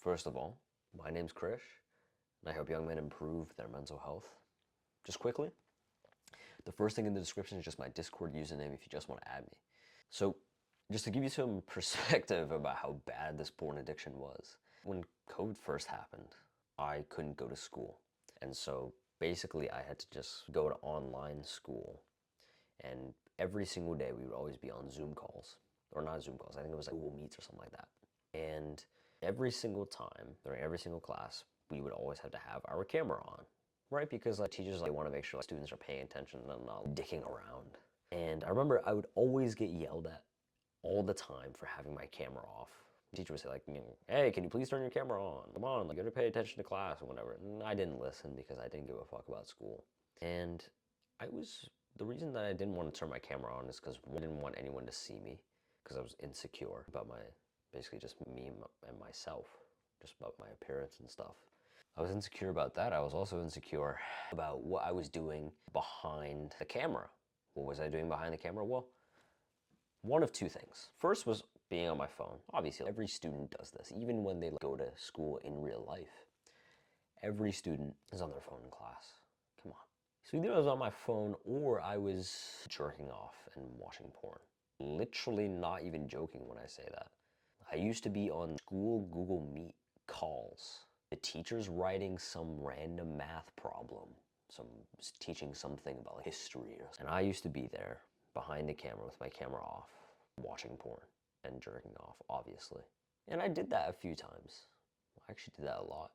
First of all, my name's Krish, and I hope young men improve their mental health. Just quickly, the first thing in the description is just my Discord username if you just want to add me. So, just to give you some perspective about how bad this porn addiction was. When COVID first happened, I couldn't go to school. And so basically I had to just go to online school. And every single day we would always be on Zoom calls. Or not Zoom calls, I think it was like Google Meets or something like that. And every single time, during every single class, we would always have to have our camera on, right? Because teachers want to make sure students are paying attention and not dicking around. And I remember I would always get yelled at all the time for having my camera off. The teacher would say hey, can you please turn your camera on? Come on, you gotta pay attention to class or whatever. And I didn't listen because I didn't give a fuck about school. And the reason that I didn't want to turn my camera on is because I didn't want anyone to see me because I was insecure about basically just me and myself, just about my appearance and stuff. I was insecure about that. I was also insecure about what I was doing behind the camera. What was I doing behind the camera? Well, one of two things. First was being on my phone. Obviously, every student does this, even when they go to school in real life. Every student is on their phone in class. Come on. So either I was on my phone or I was jerking off and watching porn. Literally not even joking when I say that. I used to be on school Google Meet calls. The teacher's writing some random math problem, teaching something about history, and I used to be there behind the camera with my camera off, watching porn and jerking off, obviously. And I did that a few times. I actually did that a lot.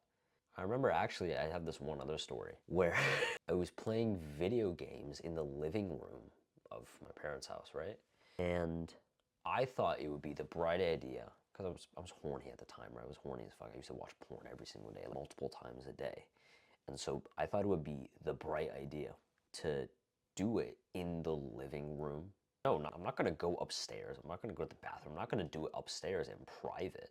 I remember actually I have this one other story where I was playing video games in the living room of my parents' house, right? And I thought it would be the bright idea, because I was horny at the time, right? I was horny as fuck. I used to watch porn every single day, multiple times a day. And so I thought it would be the bright idea to do it in the living room. No, I'm not gonna go upstairs. I'm not gonna go to the bathroom. I'm not gonna do it upstairs in private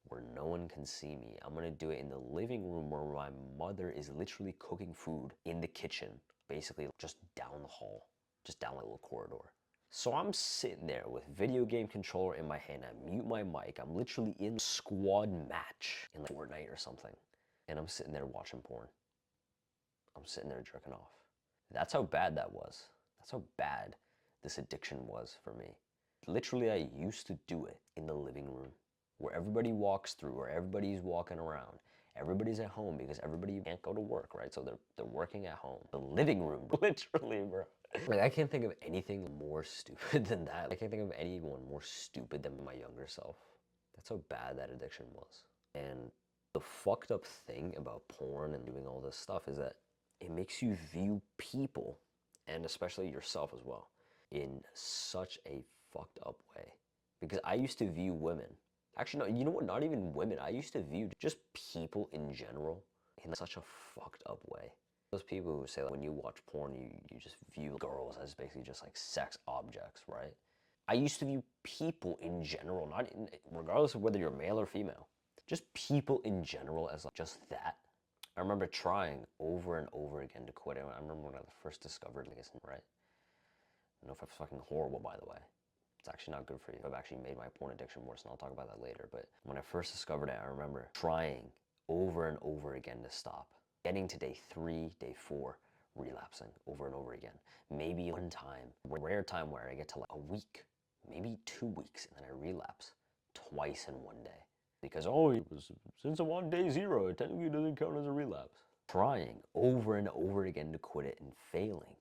where no one can see me. I'm gonna do it in the living room where my mother is literally cooking food in the kitchen, basically just down the hall, just down a little corridor. So I'm sitting there with video game controller in my hand. I mute my mic. I'm literally in squad match in like Fortnite or something. And I'm sitting there watching porn. I'm sitting there jerking off. That's how bad that was. That's how bad this addiction was for me. Literally, I used to do it in the living room where everybody walks through, where everybody's walking around. Everybody's at home because everybody can't go to work, right? So they're working at home. The living room, literally, bro. Like, I can't think of anything more stupid than that. I can't think of anyone more stupid than my younger self. That's how bad that addiction was. And the fucked up thing about porn and doing all this stuff is that it makes you view people, and especially yourself as well, in such a fucked up way. Because I used to view women, actually no, you know what, not even women, I used to view just people in general in such a fucked up way. Those people who say that when you watch porn, you just view girls as basically just like sex objects, right? I used to view people in general, regardless of whether you're male or female, just people in general as like just that. I remember trying over and over again to quit it. I remember when I first discovered LinkedIn, right? I don't know if it's fucking horrible, by the way. It's actually not good for you. I've actually made my porn addiction worse, and I'll talk about that later. But when I first discovered it, I remember trying over and over again to stop. Getting to day 3, day 4, relapsing over and over again. Maybe one time, rare time where I get to like a week, maybe 2 weeks, and then I relapse twice in one day. Because, since I'm on day 0, it technically doesn't count as a relapse. Trying over and over again to quit it and failing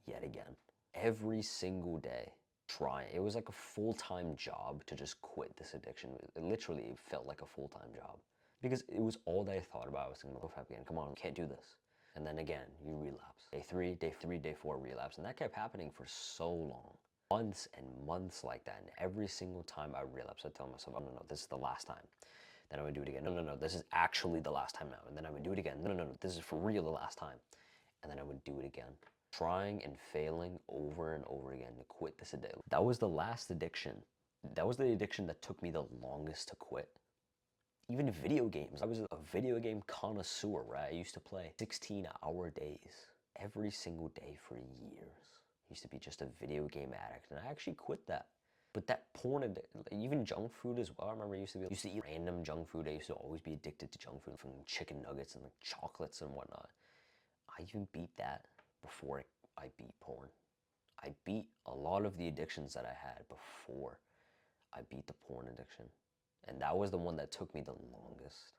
yet again. Every single day, trying. It was like a full-time job to just quit this addiction. It literally felt like a full-time job. Because it was all that I thought about. I was thinking, again, come on, you can't do this. And then again, you relapse. Day 3, day 4, relapse. And that kept happening for so long. Months and months like that. And every single time I relapse, I tell myself, oh, no, this is the last time. Then I would do it again. No, this is actually the last time now. And then I would do it again. No, this is for real the last time. And then I would do it again. Trying and failing over and over again to quit this addiction. That was the last addiction. That was the addiction that took me the longest to quit. Even video games. I was a video game connoisseur, right? I used to play 16-hour days every single day for years. I used to be just a video game addict, and I actually quit that. But that porn, even junk food as well. I remember I used to eat random junk food. I used to always be addicted to junk food, from chicken nuggets and like chocolates and whatnot. I even beat that before I beat porn. I beat a lot of the addictions that I had before I beat the porn addiction. And that was the one that took me the longest.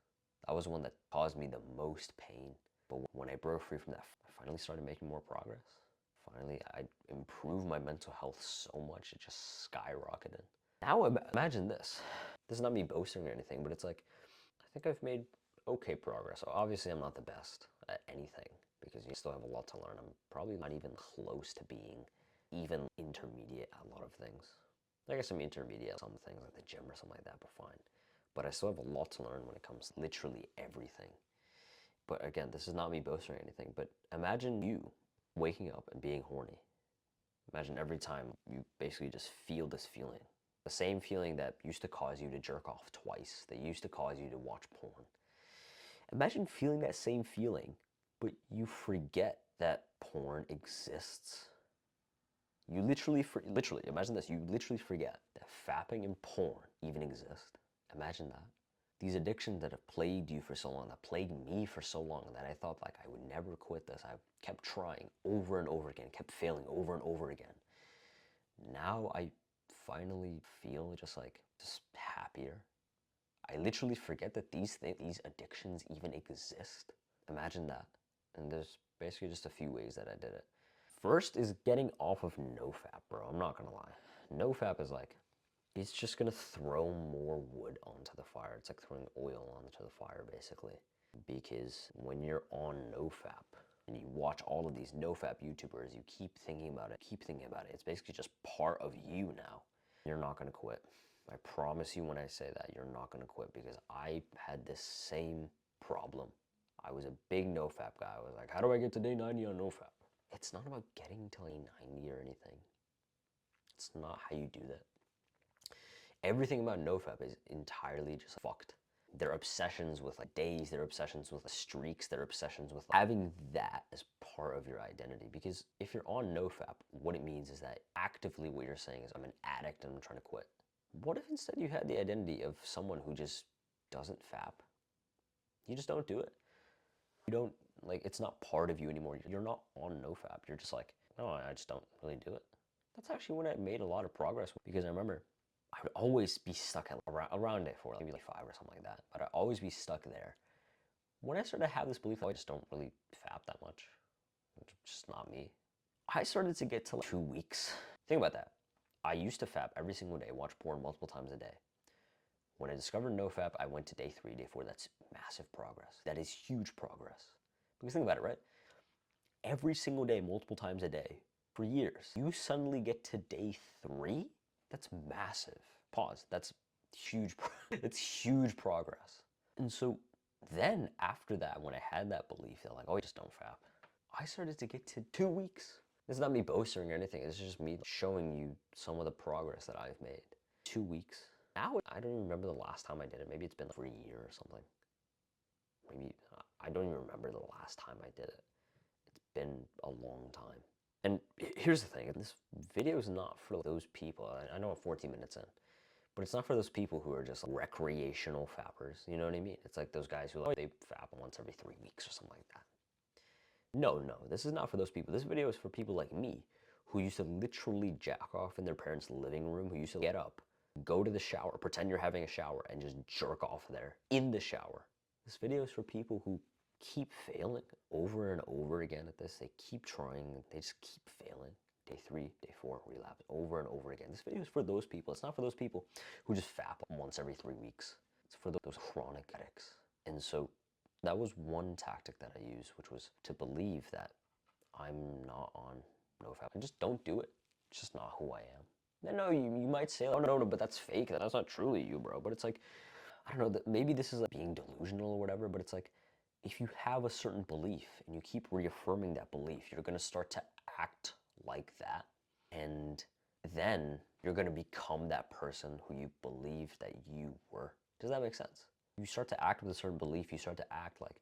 That was the one that caused me the most pain. But when I broke free from that, I finally started making more progress. Finally, I improved my mental health so much, it just skyrocketed. Now imagine this. This is not me boasting or anything, but it's like, I think I've made okay progress. So obviously I'm not the best at anything because you still have a lot to learn. I'm probably not even close to being even intermediate at a lot of things. I guess I'm intermediate at some things like the gym or something like that, but fine. But I still have a lot to learn when it comes to literally everything. But again, this is not me boasting or anything, but imagine you waking up and being horny. Imagine every time you basically just feel this feeling. The same feeling that used to cause you to jerk off twice, that used to cause you to watch porn. Imagine feeling that same feeling, but you forget that porn exists. You literally imagine this, you literally forget that fapping and porn even exist. Imagine that. These addictions that have plagued you for so long, that plagued me for so long, that I thought like I would never quit this. I kept trying over and over again, kept failing over and over again. Now I finally feel just happier. I literally forget that these addictions even exist. Imagine that. And there's basically just a few ways that I did it. First is getting off of NoFap, bro. I'm not gonna lie. NoFap is like, it's just gonna throw more wood onto the fire. It's like throwing oil onto the fire, basically. Because when you're on NoFap and you watch all of these NoFap YouTubers, you keep thinking about it, It's basically just part of you now. You're not gonna quit. I promise you when I say that, you're not gonna quit, because I had this same problem. I was a big NoFap guy. I was like, how do I get to day 90 on NoFap? It's not about getting to day 90 or anything. It's not how you do that. Everything about NoFap is entirely just fucked. Their obsessions with like days, their obsessions with streaks, their obsessions with having that as part of your identity. Because if you're on NoFap, what it means is that actively what you're saying is, I'm an addict and I'm trying to quit. What if instead you had the identity of someone who just doesn't fap? You just don't do it. You don't, like, it's not part of you anymore. You're not on NoFap. You're just like, no, I just don't really do it. That's actually when I made a lot of progress, because I remember I would always be stuck at around day 4, maybe like 5 or something like that. But I'd always be stuck there. When I started to have this belief that I just don't really fap that much, it's just not me. I started to get to like 2 weeks. Think about that. I used to fap every single day, watch porn multiple times a day. When I discovered NoFap, I went to day 3, day 4. That's massive progress. That is huge progress. Because think about it, right? Every single day, multiple times a day, for years, you suddenly get to day 3? That's massive. Pause. That's huge. It's huge progress. And so then after that, when I had that belief that like, oh, I just don't fap, I started to get to 2 weeks. It's not me boasting or anything. It's just me showing you some of the progress that I've made. 2 weeks. Now, I don't even remember the last time I did it. Maybe it's been for a year or something. Maybe, I don't even remember the last time I did it. It's been a long time. And here's the thing, this video is not for those people. I know I'm 14 minutes in, but it's not for those people who are just like recreational fappers. You know what I mean? It's like those guys who like, they fap once every 3 weeks or something like that. No, this is not for those people. This video is for people like me, who used to literally jack off in their parents' living room, who used to get up, go to the shower, pretend you're having a shower, and just jerk off there in the shower. This video is for people who keep failing over and over again at this. They keep trying, they just keep failing. Day 3, day 4, relapse over and over again. This video is for those people. It's not for those people who just fap once every 3 weeks. It's for those chronic addicts. And so that was one tactic that I used, which was to believe that I'm not on NoFap. I just don't do it. It's just not who I am. And no, you might say, oh no, but that's fake. That's not truly you, bro. But it's like, I don't know, maybe this is like being delusional or whatever, but it's like, if you have a certain belief and you keep reaffirming that belief, you're gonna start to act like that. And then you're gonna become that person who you believed that you were. Does that make sense? You start to act with a certain belief, you start to act like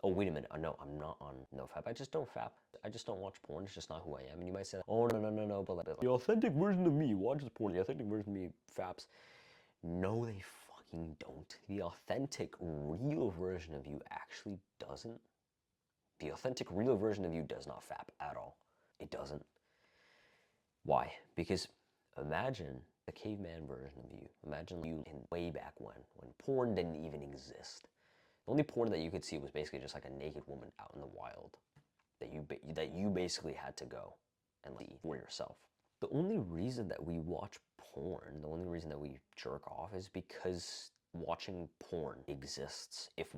oh, wait a minute, no, I'm not on NoFap. I just don't fap. I just don't watch porn. It's just not who I am. And you might say, oh, no, no, no, no, but like, the authentic version of me watches porn. The authentic version of me faps. No, they fucking don't. The authentic, real version of you actually doesn't. The authentic, real version of you does not fap at all. It doesn't. Why? Because imagine the caveman version of you. Imagine you in way back when porn didn't even exist. The only porn that you could see was basically just like a naked woman out in the wild that you basically had to go and see for yourself. The only reason that we watch porn, the only reason that we jerk off is because watching porn exists. If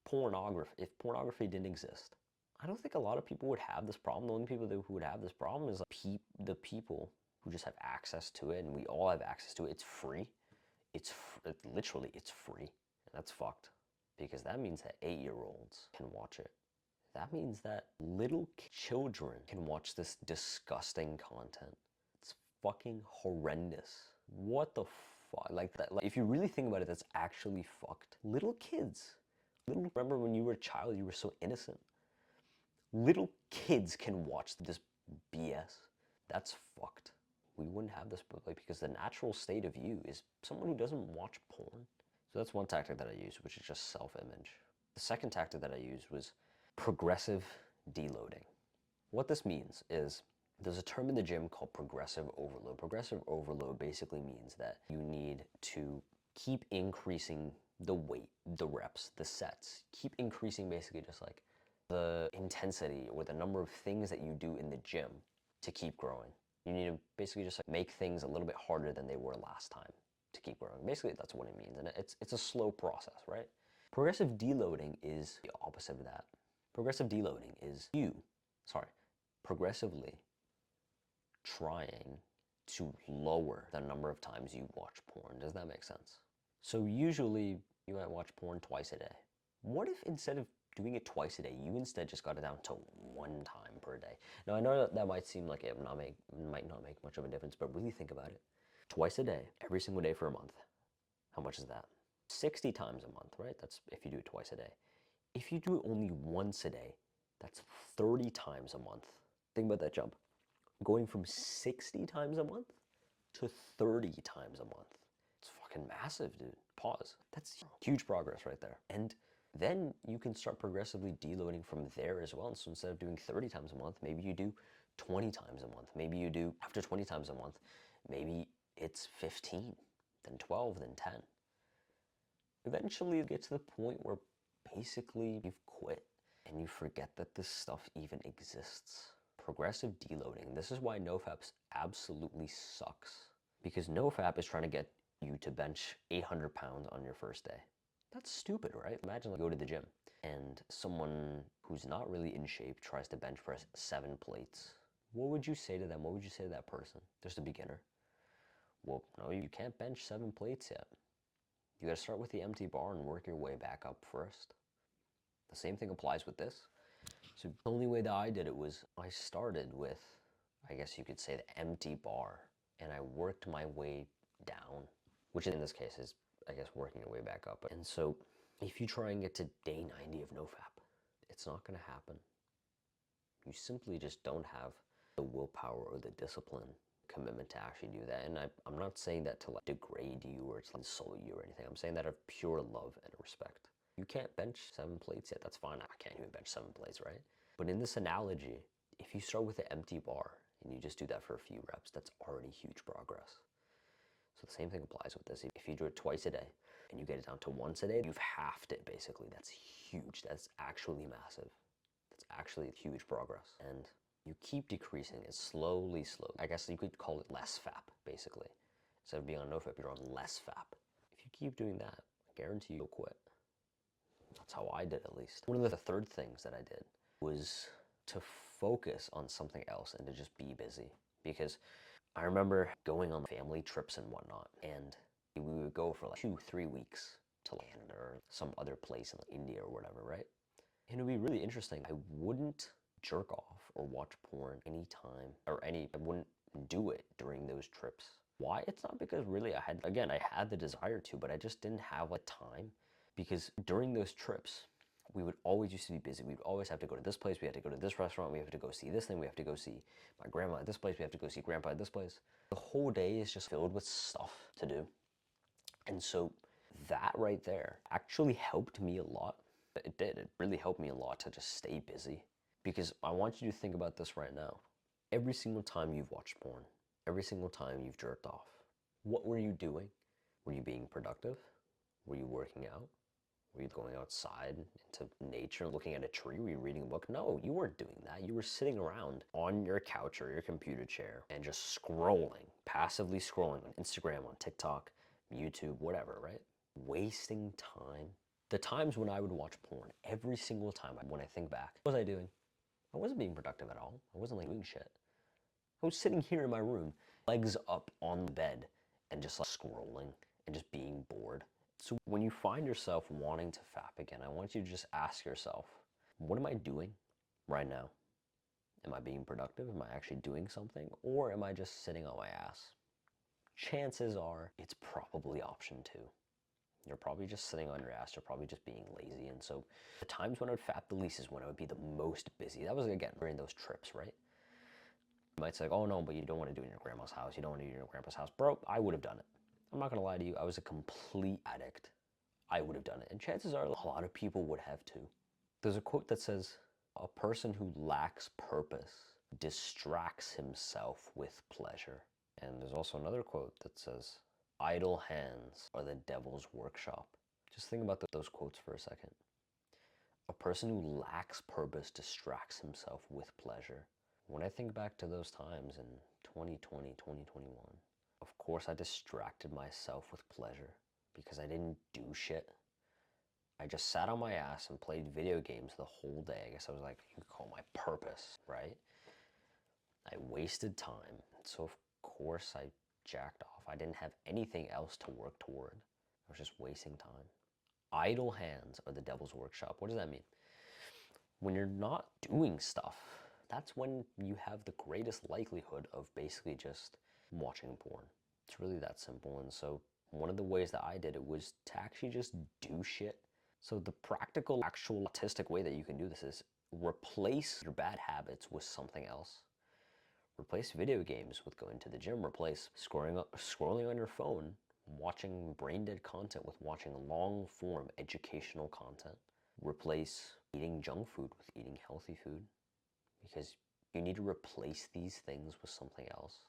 pornography didn't exist, I don't think a lot of people would have this problem. The only people who would have this problem is like the people who just have access to it, and we all have access to it. It's free. Literally, it's free. And that's fucked. Because that means that 8-year-olds can watch it. That means that little children can watch this disgusting content. It's fucking horrendous. What the fuck? Like that. Like, if you really think about it, that's actually fucked. Little kids. Remember when you were a child, you were so innocent. Little kids can watch this BS. That's fucked. We wouldn't have this, like, because the natural state of you is someone who doesn't watch porn. So that's one tactic that I used, which is just self-image. The second tactic that I used was progressive deloading. What this means is there's a term in the gym called progressive overload. Progressive overload basically means that you need to keep increasing the weight, the reps, the sets, keep increasing basically just like the intensity or the number of things that you do in the gym to keep growing. You need to basically just like make things a little bit harder than they were last time to keep growing. Basically, that's what it means, and it's a slow process, right? Progressive deloading is the opposite of that. Progressive deloading is progressively trying to lower the number of times you watch porn. Does that make sense? So usually you might watch porn twice a day. What if instead of doing it twice a day, you instead just got it down to 1 time per day? Now I know that might seem like it might not make much of a difference, but really think about it. Twice a day, every single day for a month. How much is that? 60 times a month, right? That's if you do it twice a day. If you do it only once a day, that's 30 times a month. Think about that jump. Going from 60 times a month to 30 times a month. It's fucking massive, dude. Pause. That's huge progress right there. And then you can start progressively deloading from there as well. And so instead of doing 30 times a month, maybe you do 20 times a month. Maybe you do, after 20 times a month, maybe it's 15, then 12, then 10. Eventually you get to the point where basically you've quit and you forget that this stuff even exists. Progressive deloading. This is why NoFap absolutely sucks. Because NoFap is trying to get you to bench 800 pounds on your first day. That's stupid, right? Imagine like, go to the gym and someone who's not really in shape tries to bench press 7 plates. What would you say to them? What would you say to that person? Just a beginner. Well, no, you can't bench 7 plates yet. You gotta start with the empty bar and work your way back up first. The same thing applies with this. So the only way that I did it was I started with, I guess you could say, the empty bar, and I worked my way down, which in this case is, I guess, working your way back up. And so if you try and get to day 90 of NoFap, it's not gonna happen. You simply just don't have the willpower or the discipline commitment to actually do that. And I'm not saying that to like degrade you or to insult you or anything. I'm saying that of pure love and respect. You can't bench 7 plates yet. That's fine. I can't even bench 7 plates, right? But in this analogy, if you start with an empty bar and you just do that for a few reps, that's already huge progress. So the same thing applies with this. If you do it twice a day and you get it down to once a day, you've halved it basically. That's huge. That's actually massive. That's actually huge progress. And you keep decreasing it slowly. I guess you could call it less FAP, basically. Instead of being on NoFap, you're on less FAP. If you keep doing that, I guarantee you'll quit. That's how I did, at least. One of the third things that I did was to focus on something else and to just be busy. Because I remember going on family trips and whatnot, and we would go for like 2-3 weeks to Canada or some other place in like India or whatever, right? And it would be really interesting. I wouldn't jerk off or watch porn anytime, I wouldn't do it during those trips. Why? It's not because really I had the desire to, but I just didn't have a time. Because during those trips, we would always used to be busy. We'd always have to go to this place. We had to go to this restaurant. We have to go see this thing. We have to go see my grandma at this place. We have to go see grandpa at this place. The whole day is just filled with stuff to do. And so that right there actually helped me a lot. It did. It really helped me a lot to just stay busy. Because I want you to think about this right now. Every single time you've watched porn, every single time you've jerked off, what were you doing? Were you being productive? Were you working out? Were you going outside into nature, looking at a tree? Were you reading a book? No, you weren't doing that. You were sitting around on your couch or your computer chair and just scrolling, passively scrolling on Instagram, on TikTok, YouTube, whatever, right? Wasting time. The times when I would watch porn, every single time when I think back, what was I doing? I wasn't being productive at all. I wasn't like doing shit. I was sitting here in my room, legs up on the bed, and just like scrolling and just being bored. So when you find yourself wanting to fap again, I want you to just ask yourself, what am I doing right now? Am I being productive? Am I actually doing something? Or am I just sitting on my ass? Chances are it's probably option 2. You're probably just sitting on your ass. You're probably just being lazy. And so the times when I would fap the least is when I would be the most busy. That was, again, during those trips, right? You might say, oh no, but you don't want to do it in your grandma's house. You don't want to do it in your grandpa's house. Bro, I would have done it. I'm not going to lie to you. I was a complete addict. I would have done it. And chances are a lot of people would have too. There's a quote that says, a person who lacks purpose distracts himself with pleasure. And there's also another quote that says, idle hands are the devil's workshop. Just think about those quotes for a second. A person who lacks purpose distracts himself with pleasure. When I think back to those times in 2020, 2021, of course I distracted myself with pleasure because I didn't do shit. I just sat on my ass and played video games the whole day. I guess I was like, you could call my purpose, right? I wasted time. So of course I jacked off. I didn't have anything else to work toward. I was just wasting time. Idle hands are the devil's workshop. What does that mean? When you're not doing stuff, that's when you have the greatest likelihood of basically just watching porn. It's really that simple. And so one of the ways that I did it was to actually just do shit. So the practical, actual autistic way that you can do this is replace your bad habits with something else. Replace video games with going to the gym. Replace scrolling on your phone, watching brain-dead content with watching long-form educational content. Replace eating junk food with eating healthy food, because you need to replace these things with something else.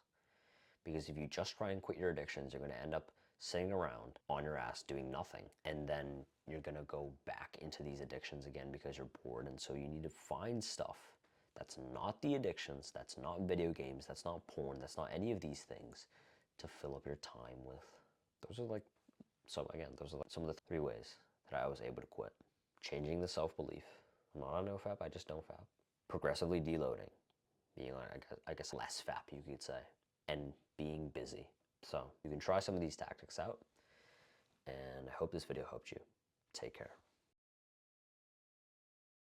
Because if you just try and quit your addictions, you're going to end up sitting around on your ass doing nothing, and then you're going to go back into these addictions again because you're bored. And so you need to find stuff that's not the addictions, that's not video games, that's not porn, that's not any of these things to fill up your time with. Those are some of the 3 ways that I was able to quit. Changing the self-belief. I'm not on NoFap, I just don't fap. Progressively deloading. Being on, I guess, less fap, you could say. And being busy. So you can try some of these tactics out. And I hope this video helped you. Take care.